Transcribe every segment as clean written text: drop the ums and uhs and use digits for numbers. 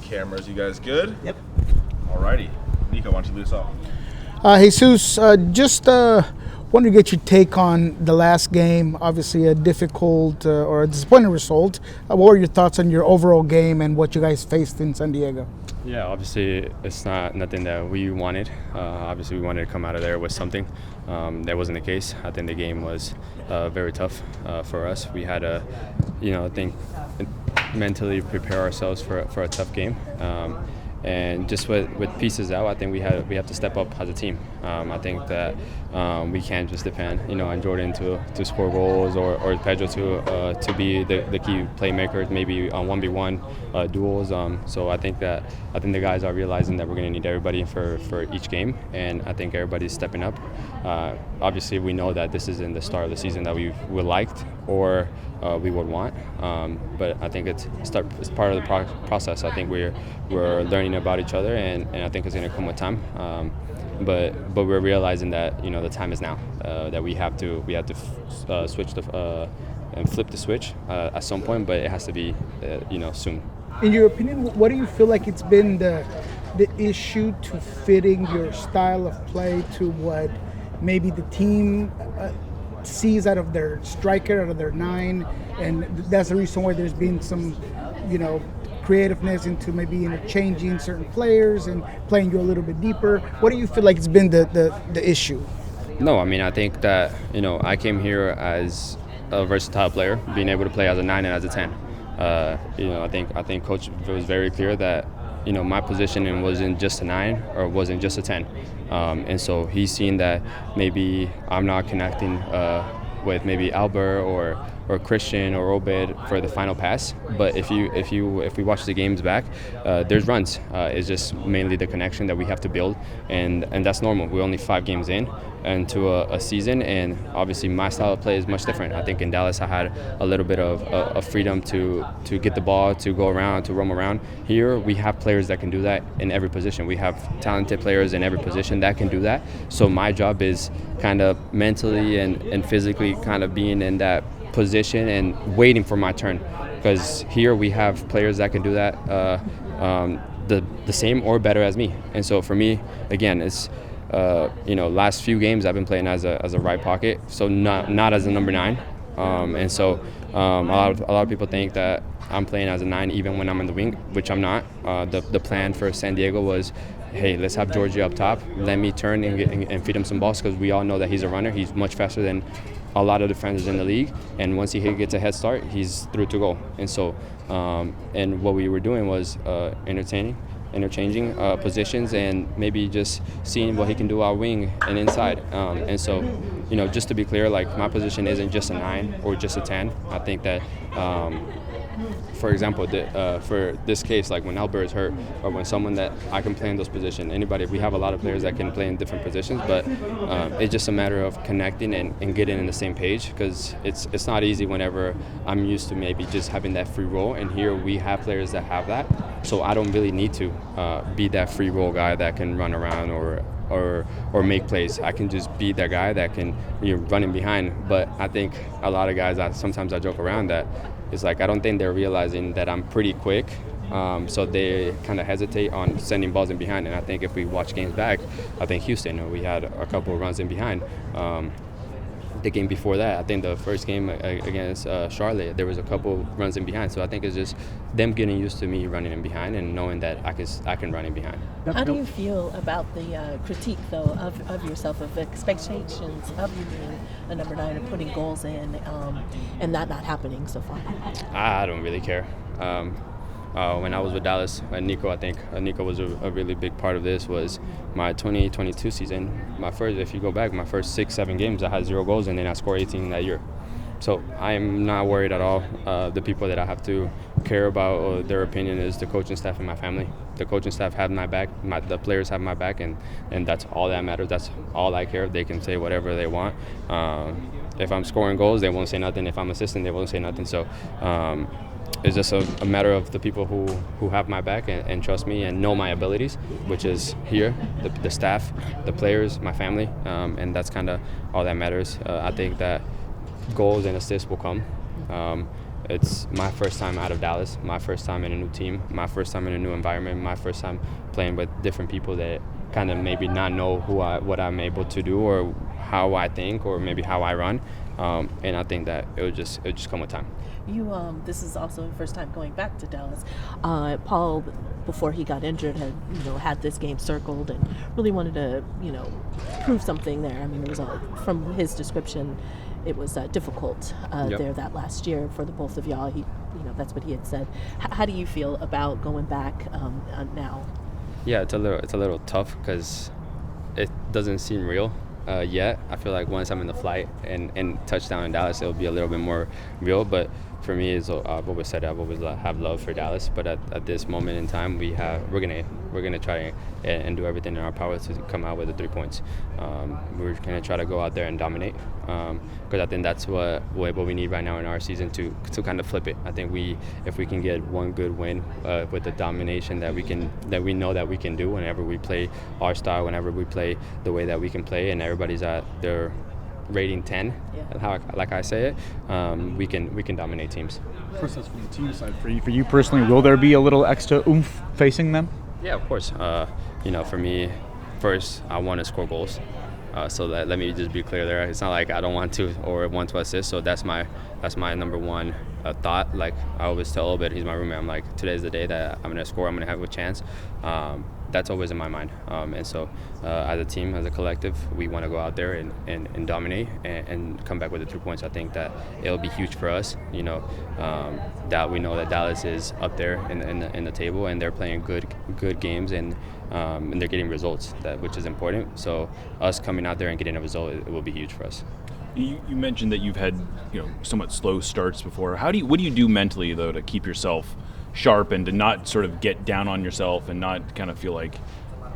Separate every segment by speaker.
Speaker 1: cameras. You guys good?
Speaker 2: Yep.
Speaker 1: Alrighty. Nico, why don't you lead us off?
Speaker 3: Jesus, just wanted to get your take on the last game. Obviously, a difficult or a disappointing result. What were your thoughts on your overall game and what you guys faced in San Diego?
Speaker 4: Yeah, obviously it's not nothing that we wanted. Obviously we wanted to come out of there with something. That wasn't the case. I think the game was very tough for us. We had to, I think mentally prepare ourselves for a tough game. And just with pieces out, I think we have to step up as a team. I think that we can't just depend, on Jordan to score goals or Pedro to be the key playmakers, maybe on 1v1 duels. So I think the guys are realizing that we're going to need everybody for each game, and I think everybody's stepping up. Obviously, we know that this isn't the start of the season that we would liked or we would want, but I think it's part of the process. I think we're learning about each other, and I think it's going to come with time. But we're realizing that the time is now. That we have to switch and flip the switch at some point, but it has to be soon.
Speaker 3: In your opinion, what do you feel like it's been the issue to fitting your style of play to what maybe the team sees out of their striker, out of their nine, and that's the reason why there's been some, creativeness into maybe interchanging certain players and playing you a little bit deeper? What do you feel like it's been the issue?
Speaker 4: No, I mean, I think that, I came here as a versatile player, being able to play as a 9 and as a 10. I think Coach was very clear that, my position wasn't just a 9 or wasn't just a 10. And so he's seen that maybe I'm not connecting with maybe Albert or Christian or Obed for the final pass, but if we watch the games back, there's runs. It's just mainly the connection that we have to build, and that's normal. We're only 5 games into a season, and obviously my style of play is much different. I think in Dallas I had a little bit of freedom to get the ball, to go around, to roam around. Here we have players that can do that in every position. We have talented players in every position that can do that. So my job is kind of mentally and physically kind of being in that position and waiting for my turn, because here we have players that can do that the same or better as me. And so for me, again, it's last few games I've been playing as a right pocket, so not as a number 9. And so a lot of people think that I'm playing as a 9 even when I'm in the wing, which I'm not. The plan for San Diego was, hey, let's have Georgie up top, let me turn and feed him some balls, because we all know that he's a runner. He's much faster than a lot of defenders in the league, and once he gets a head start, he's through to goal. And so and what we were doing was interchanging positions and maybe just seeing what he can do out wing and inside. And so just to be clear, like, my position isn't just a 9 or just a 10. I think that for example, for this case, like when Albert is hurt or when someone that I can play in those positions, anybody, we have a lot of players that can play in different positions, but it's just a matter of connecting and getting in the same page, because it's not easy whenever I'm used to maybe just having that free role, and here we have players that have that, so I don't really need to be that free role guy that can run around or make plays. I can just be that guy that can running behind. But I think a lot of guys, sometimes I joke around that it's like I don't think they're realizing that I'm pretty quick, so they kind of hesitate on sending balls in behind. And I think if we watch games back, I think Houston, we had a couple of runs in behind. The game before that, I think the first game against Charlotte, there was a couple runs in behind. So I think it's just them getting used to me running in behind and knowing that I can run in behind.
Speaker 2: How do you feel about the critique, though, of yourself, of expectations of you being a number 9 and putting goals in, and that not happening so far?
Speaker 4: I don't really care. When I was with Dallas, Nico, I think Nico was a really big part of this, was my 2022 season. If you go back, my first 6-7 games, I had 0 goals, and then I scored 18 that year. So I'm not worried at all. The people that I have to care about, or their opinion, is the coaching staff and my family. The coaching staff have my back, the players have my back, and that's all that matters. That's all I care. They can say whatever they want. If I'm scoring goals, they won't say nothing. If I'm assisting, they won't say nothing. So it's just a matter of the people who have my back and trust me and know my abilities, which is here, the staff, the players, my family, and that's kind of all that matters. I think that goals and assists will come. it's my first time out of Dallas, my first time in a new team, my first time in a new environment, my first time playing with different people that kind of maybe not know what I'm able to do or how I think or maybe how I run. And I think that it'll just come with time.
Speaker 2: This is also the first time going back to Dallas. Paul, before he got injured, had this game circled and really wanted to, prove something there. I mean, it was from his description, it was difficult there that last year for the both of y'all. That's what he had said. How do you feel about going back now?
Speaker 4: Yeah, it's a little tough because it doesn't seem real. Yet. I feel like once I'm in the flight and touchdown in Dallas, it'll be a little bit more real. But for me, I've always said I've always have love for Dallas. But at this moment in time, we're gonna try and do everything in our power to come out with the 3 points. We're gonna try to go out there and dominate because I think that's what we need right now in our season to kind of flip it. I think if we can get one good win with the domination that we know that we can do whenever we play our style, whenever we play the way that we can play, and everybody's at their rating 10, like I say it, we can dominate teams.
Speaker 5: Of course, that's from the team side. For you personally, will there be a little extra oomph facing them?
Speaker 4: Yeah, of course. For me, first I want to score goals. So let me just be clear there. It's not like I don't want to or want to assist. So that's my number one thought. Like I always tell Obed, he's my roommate. I'm like, today's the day that I'm gonna score. I'm gonna have a chance. That's always in my mind. And so as a team, as a collective, we want to go out there and dominate and come back with the 3 points. I think that it'll be huge for us. That we know that Dallas is up there in the table and they're playing good games and they're getting results, which is important. So us coming out there and getting a result, it will be huge for us.
Speaker 1: You mentioned that you've had somewhat slow starts before. What do you do mentally though to keep yourself sharp and to not sort of get down on yourself and not kind of feel like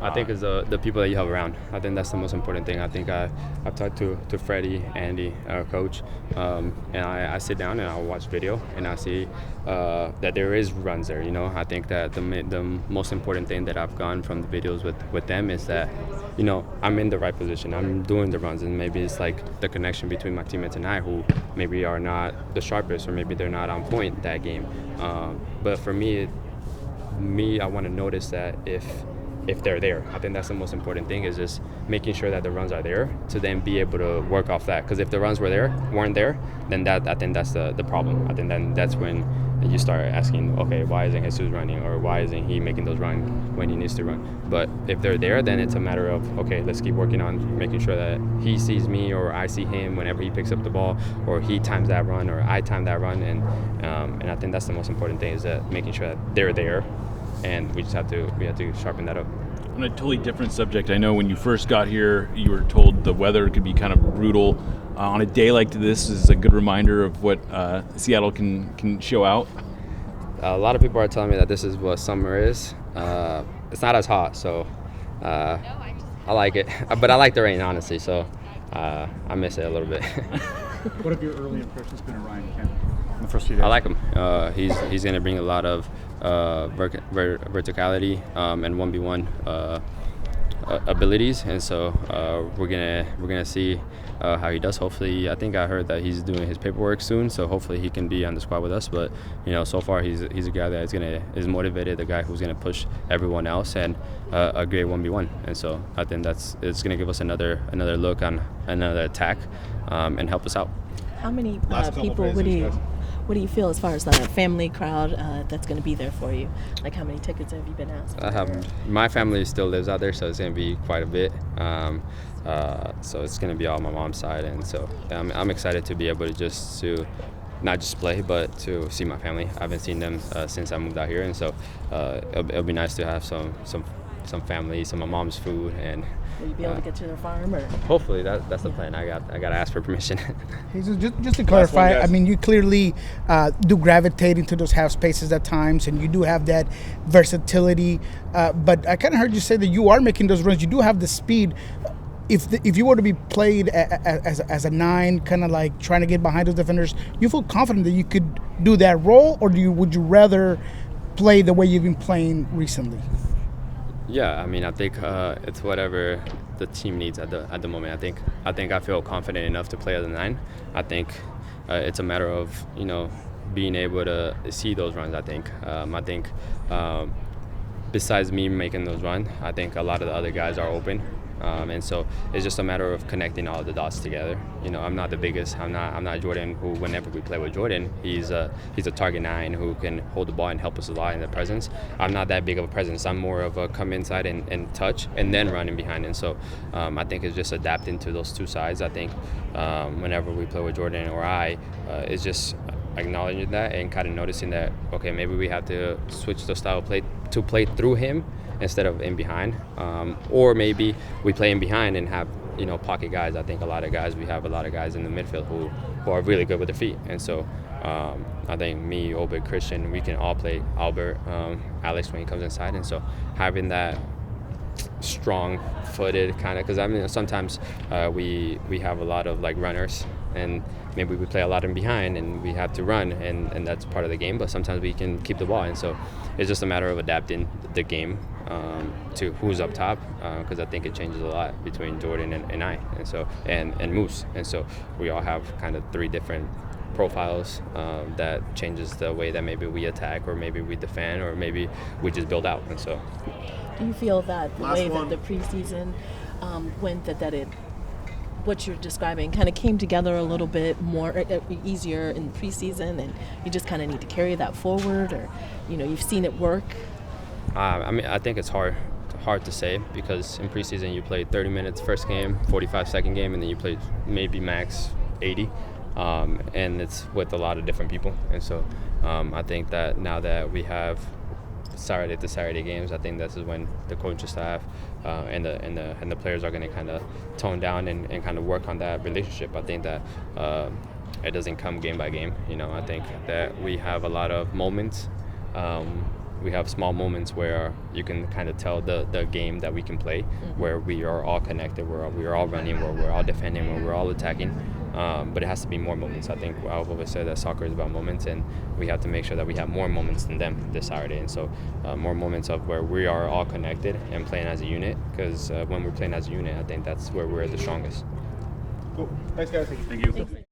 Speaker 4: I think it's the people that you have around. I think that's the most important thing. I think I've talked to Freddie, Andy, our coach, and I sit down and I watch video and I see that there is runs there. I think that the most important thing that I've gotten from the videos with them is that I'm in the right position. I'm doing the runs, and maybe it's like the connection between my teammates and I, who maybe are not the sharpest or maybe they're not on point that game. But for me, I want to notice that if they're there. I think that's the most important thing, is just making sure that the runs are there to then be able to work off that. Because if the runs weren't there, then I think that's the problem. I think then that's when you start asking, okay, why isn't Jesus running, or why isn't he making those runs when he needs to run? But if they're there, then it's a matter of, okay, let's keep working on making sure that he sees me or I see him whenever he picks up the ball, or he times that run or I time that run. And I think that's the most important thing, is that making sure that they're there. And we have to sharpen that up.
Speaker 1: On a totally different subject, I know when you first got here, you were told the weather could be kind of brutal. On a day like this, is a good reminder of what Seattle can show out.
Speaker 4: A lot of people are telling me that this is what summer is. It's not as hot, so I like it. But I like the rain, honestly, so I miss it a little bit.
Speaker 5: What have your early impressions been of Ryan Kent in the first few days?
Speaker 4: I like him. He's going to bring a lot of verticality and 1v1 abilities, and so we're gonna see how he does. Hopefully, I think I heard that he's doing his paperwork soon, so hopefully he can be on the squad with us. But so far he's a guy that is motivated, the guy who's gonna push everyone else, and a great 1v1. And so I think it's gonna give us another look on another attack and help us out.
Speaker 2: How many people what do you feel as far as the family crowd that's going to be there for you? Like, how many tickets have you been asked?
Speaker 4: My family still lives out there, so it's going to be quite a bit. So it's going to be all my mom's side, and so I'm excited to be able to not just play, but to see my family. I haven't seen them since I moved out here, and so it'll be nice to have some family, some of my mom's food, and
Speaker 2: will you be able to get to their farm? Or
Speaker 4: hopefully that's the plan. I got to ask for permission.
Speaker 3: Just to clarify, I mean, you clearly do gravitate into those half spaces at times, and you do have that versatility. But I kind of heard you say that you are making those runs. You do have the speed. If you were to be played as a 9, kind of like trying to get behind those defenders, you feel confident that you could do that role, or would you rather play the way you've been playing recently?
Speaker 4: Yeah, I mean, I think it's whatever the team needs at the moment. I think I feel confident enough to play as a 9. I think it's a matter of being able to see those runs. I think besides me making those runs, I think a lot of the other guys are open. And so it's just a matter of connecting all the dots together. You know, I'm not the biggest. I'm not Jordan, who whenever we play with Jordan, he's a target 9 who can hold the ball and help us a lot in the presence. I'm not that big of a presence. I'm more of a come inside and touch and then running behind. And so I think it's just adapting to those two sides. I think whenever we play with Jordan or it's just acknowledging that and kind of noticing that, okay, maybe we have to switch the style of play to play through him instead of in behind, or maybe we play in behind and have pocket guys. I think we have a lot of guys in the midfield who are really good with their feet, and so I think me, Obed, Christian, we can all play Albert, Alex when he comes inside, and so having that strong-footed kind of, because I mean sometimes we have a lot of like runners, and maybe we play a lot in behind and we have to run, and that's part of the game, but sometimes we can keep the ball, and so it's just a matter of adapting the game to who's up top, because I think it changes a lot between Jordan and I, and so and Moose, and so we all have kind of 3 different profiles that changes the way that maybe we attack, or maybe we defend, or maybe we just build out. And so
Speaker 2: do you feel that the way that the preseason went, that it, what you're describing, kind of came together a little bit more easier in the preseason, and you just kind of need to carry that forward, or you've seen it work?
Speaker 4: I mean, I think it's hard to say, because in preseason you play 30 minutes first game, 45 second game, and then you play maybe max 80, and it's with a lot of different people. And so I think that now that we have Saturday to Saturday games, I think this is when the coaching staff and the players are going to kind of tone down and kind of work on that relationship. I think that it doesn't come game by game. I think that we have a lot of moments. We have small moments where you can kind of tell the game that we can play, where we are all connected, where we are all running, where we're all defending, where we're all attacking. But it has to be more moments. I think I've always said that soccer is about moments, and we have to make sure that we have more moments than them this Saturday. And so more moments of where we are all connected and playing as a unit, because when we're playing as a unit, I think that's where we're the strongest.
Speaker 5: Cool. Thanks, guys.
Speaker 1: Thank you.
Speaker 2: Thanks.